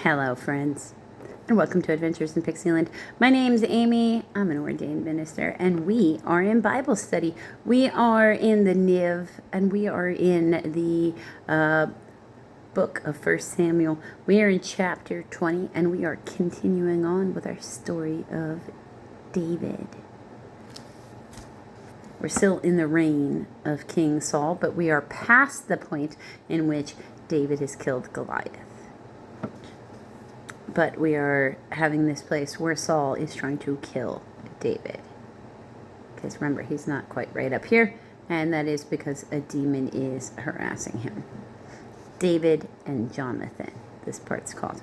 Hello, friends, and welcome to Adventures in Pixieland. My name's Amy. I'm an ordained minister, and we are in Bible study. We are in the NIV, and we are in the book of 1 Samuel. We are in chapter 20, and we are continuing on with our story of David. We're still in the reign of King Saul, but we are past the point in which David has killed Goliath. But we are having this place where Saul is trying to kill David. Because remember, he's not quite right up here, and that is because a demon is harassing him. David and Jonathan, this part's called.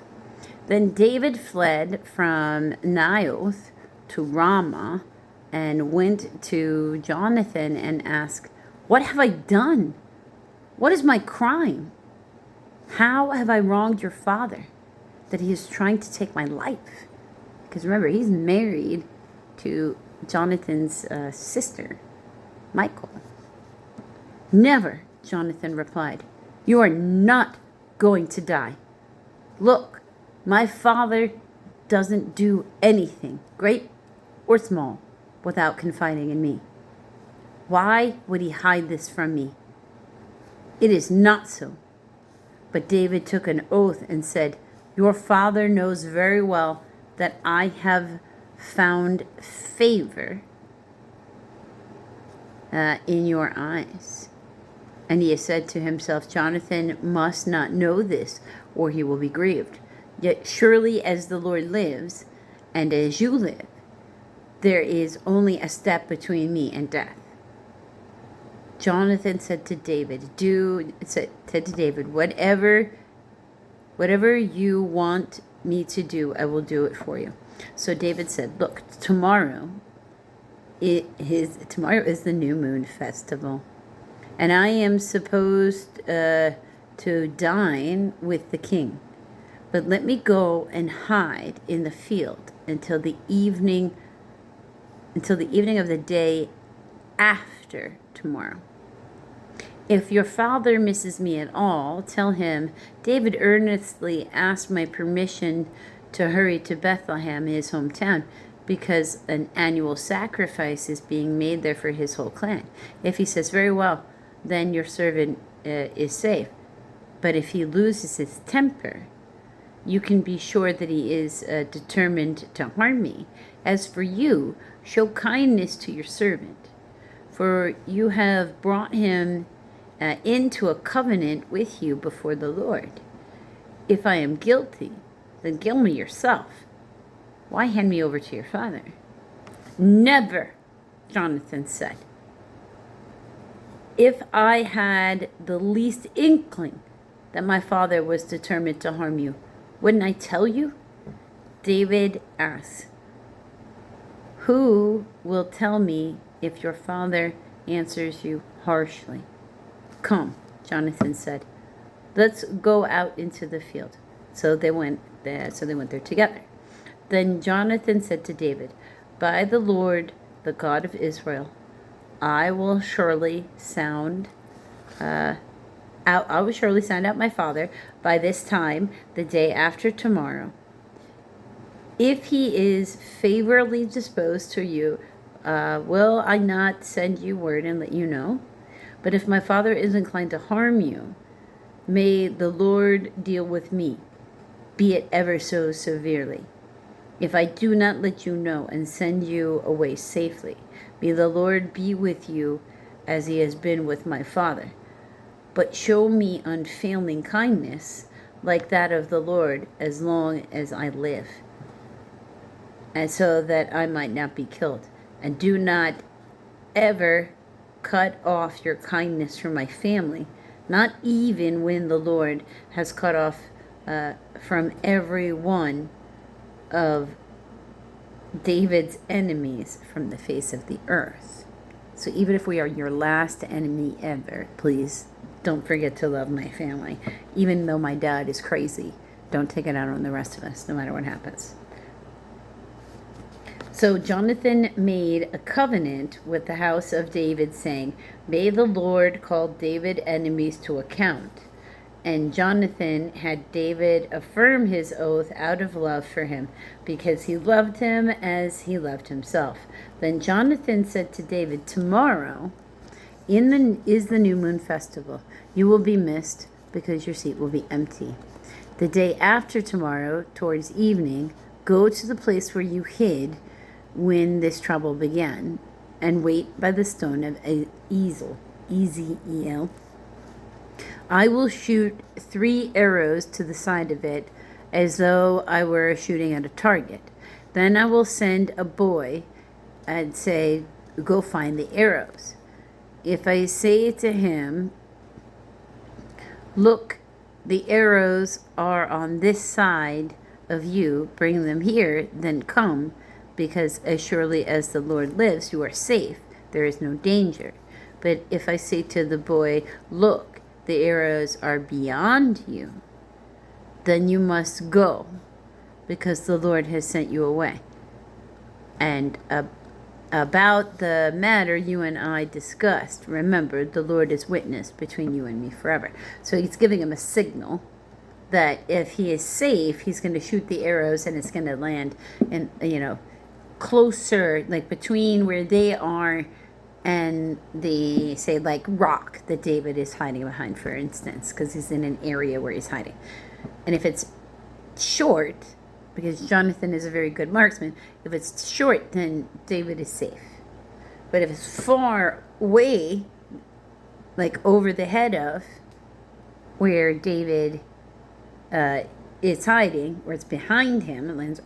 Then David fled from Naioth to Ramah and went to Jonathan and asked, "What have I done? What is my crime? How have I wronged your father, that he is trying to take my life?" Because remember, he's married to Jonathan's sister, Michal. "Never," Jonathan replied. "You are not going to die. Look, my father doesn't do anything, great or small, without confiding in me. Why would he hide this from me? It is not so." But David took an oath and said, "Your father knows very well that I have found favor in your eyes." And he has said to himself, "Jonathan must not know this, or he will be grieved. Yet surely as the Lord lives, and as you live, there is only a step between me and death." Jonathan said to David, "Whatever you want me to do, I will do it for you." So David said, "Look, tomorrow is the new moon festival, and I am supposed to dine with the king. But let me go and hide in the field until the evening of the day after tomorrow. If your father misses me at all, tell him, 'David earnestly asked my permission to hurry to Bethlehem, his hometown, because an annual sacrifice is being made there for his whole clan.' If he says, 'Very well, then your servant is safe.' But if he loses his temper, you can be sure that he is determined to harm me. As for you, show kindness to your servant, for you have brought him into a covenant with you before the Lord. If I am guilty, then kill me yourself. Why hand me over to your father?" "Never," Jonathan said. "If I had the least inkling that my father was determined to harm you, wouldn't I tell you?" David asked, "Who will tell me if your father answers you harshly?" "Come," Jonathan said, "let's go out into the field." So they went there together. Then Jonathan said to David, "By the Lord, the God of Israel, I will surely sound out my father by this time the day after tomorrow. If he is favorably disposed to you, will I not send you word and let you know? But if my father is inclined to harm you, may the Lord deal with me, be it ever so severely. If I do not let you know and send you away safely, may the Lord be with you as he has been with my father. But show me unfailing kindness like that of the Lord as long as I live, and so that I might not be killed. And do not ever cut off your kindness from my family, not even when the Lord has cut off from every one of David's enemies from the face of the earth." So even if we are your last enemy ever, please don't forget to love my family. Even though my dad is crazy, don't take it out on the rest of us, no matter what happens. So Jonathan made a covenant with the house of David, saying, "May the Lord call David's enemies to account, And Jonathan had David affirm his oath out of love for him, because he loved him as he loved himself. Then Jonathan said to David, "Tomorrow is the new moon festival. You will be missed because your seat will be empty. The day after tomorrow, towards evening, go to the place where you hid when this trouble began, and wait by the stone of Ezel. I will shoot 3 arrows to the side of it, as though I were shooting at a target. Then I will send a boy and say, 'Go find the arrows.' If I say to him, 'Look, the arrows are on this side of you, bring them here,' then come, because as surely as the Lord lives, you are safe. There is no danger. But if I say to the boy, 'Look, the arrows are beyond you,' then you must go, because the Lord has sent you away. And about the matter you and I discussed, remember, the Lord is witness between you and me forever." So he's giving him a signal that if he is safe, he's going to shoot the arrows and it's going to land in, closer, like between where they are and the, say, like rock that David is hiding behind, for instance, because he's in an area where he's hiding. And if it's short, because Jonathan is a very good marksman, if it's short, then David is safe. But if it's far away, like over the head of where David is hiding, or it's behind him, it lands,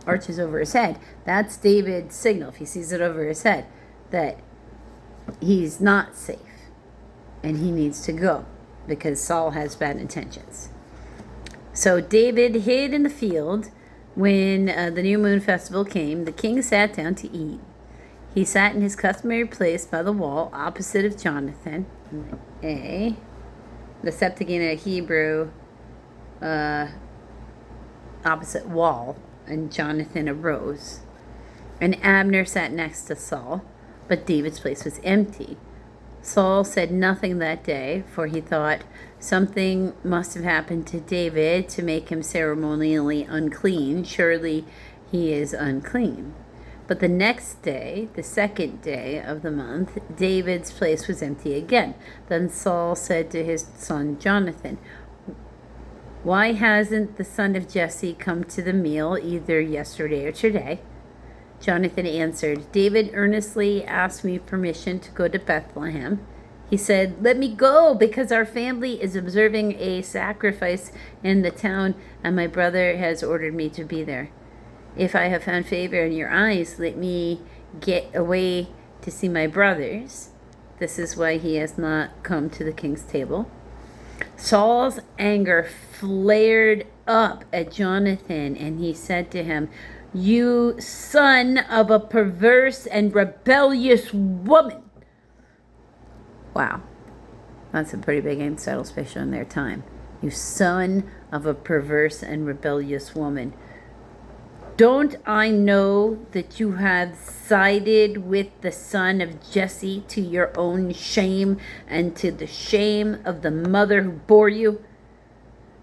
arches over his head, that's David's signal, if he sees it over his head, that he's not safe and he needs to go because Saul has bad intentions. So David hid in the field. When the new moon festival came, the king sat down to eat. He sat in his customary place by the wall opposite of Jonathan. The Septuagint Hebrew, opposite wall, and Jonathan arose. And Abner sat next to Saul, but David's place was empty. Saul said nothing that day, for he thought something must have happened to David to make him ceremonially unclean. Surely he is unclean. But the next day, the 2nd day of the month, David's place was empty again. Then Saul said to his son Jonathan, "Why hasn't the son of Jesse come to the meal either yesterday or today?" Jonathan answered, "David earnestly asked me permission to go to Bethlehem. He said, 'Let me go, because our family is observing a sacrifice in the town, and my brother has ordered me to be there. If I have found favor in your eyes, let me get away to see my brothers.' This is why he has not come to the king's table." Saul's anger flared up at Jonathan, and he said to him, "You son of a perverse and rebellious woman." Wow, that's a pretty big insult, especially in their time. "You son of a perverse and rebellious woman. Don't I know that you have sided with the son of Jesse to your own shame and to the shame of the mother who bore you?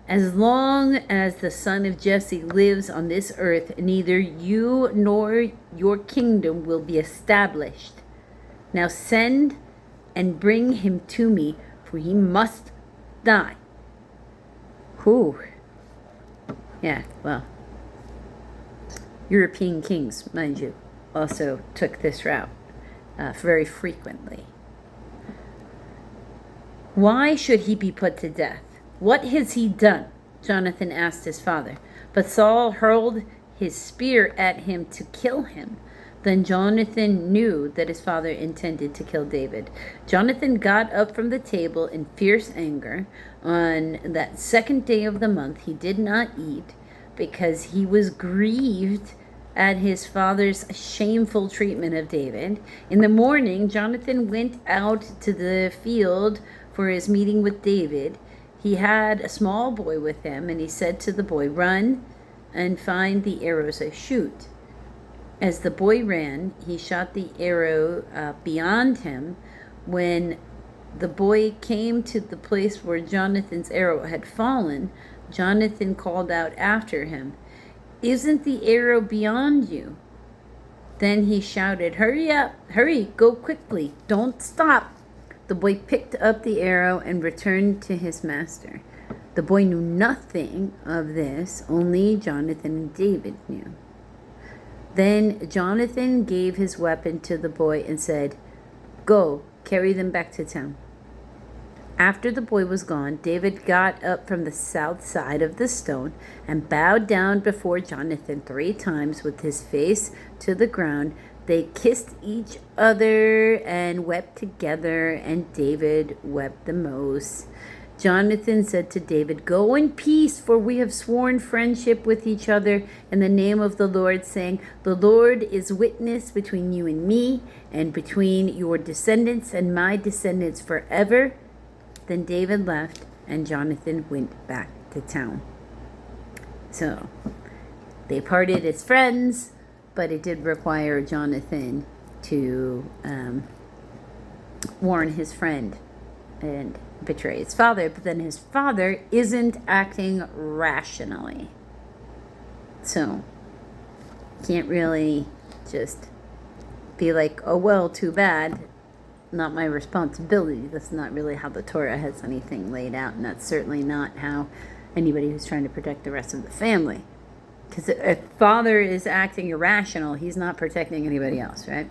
As long as the son of Jesse lives on this earth, neither you nor your kingdom will be established. Now send and bring him to me, for he must die." Whew. Yeah, well, European kings, mind you, also took this route very frequently. "Why should he be put to death? What has he done?" Jonathan asked his father. But Saul hurled his spear at him to kill him. Then Jonathan knew that his father intended to kill David. Jonathan got up from the table in fierce anger. On that 2nd day of the month, he did not eat, because he was grieved at his father's shameful treatment of David. In the morning, Jonathan went out to the field for his meeting with David. He had a small boy with him, and he said to the boy, "Run and find the arrows I shoot." As the boy ran, he shot the arrow beyond him. When the boy came to the place where Jonathan's arrow had fallen, Jonathan called out after him, "Isn't the arrow beyond you?" Then he shouted, "Hurry up! Hurry! Go quickly! Don't stop!" The boy picked up the arrow and returned to his master. The boy knew nothing of this, only Jonathan and David knew. Then Jonathan gave his weapon to the boy and said, "Go, carry them back to town." After the boy was gone, David got up from the south side of the stone and bowed down before Jonathan 3 times with his face to the ground. They kissed each other and wept together, and David wept the most. Jonathan said to David, "Go in peace, for we have sworn friendship with each other in the name of the Lord, saying, 'The Lord is witness between you and me, and between your descendants and my descendants forever.'" Then David left, and Jonathan went back to town. So they parted as friends, but it did require Jonathan to warn his friend and betray his father. But then his father isn't acting rationally. So can't really just be like, "Oh, well, too bad. Not my responsibility." That's not really how the Torah has anything laid out, and that's certainly not how anybody who's trying to protect the rest of the family. Because if father is acting irrational, he's not protecting anybody else, right?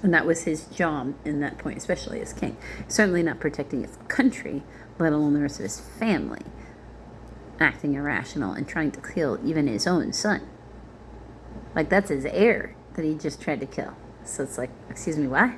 And that was his job in that point, especially as king. Certainly not protecting his country, let alone the rest of his family. Acting irrational and trying to kill even his own son. Like, that's his heir that he just tried to kill. So it's like, excuse me, what?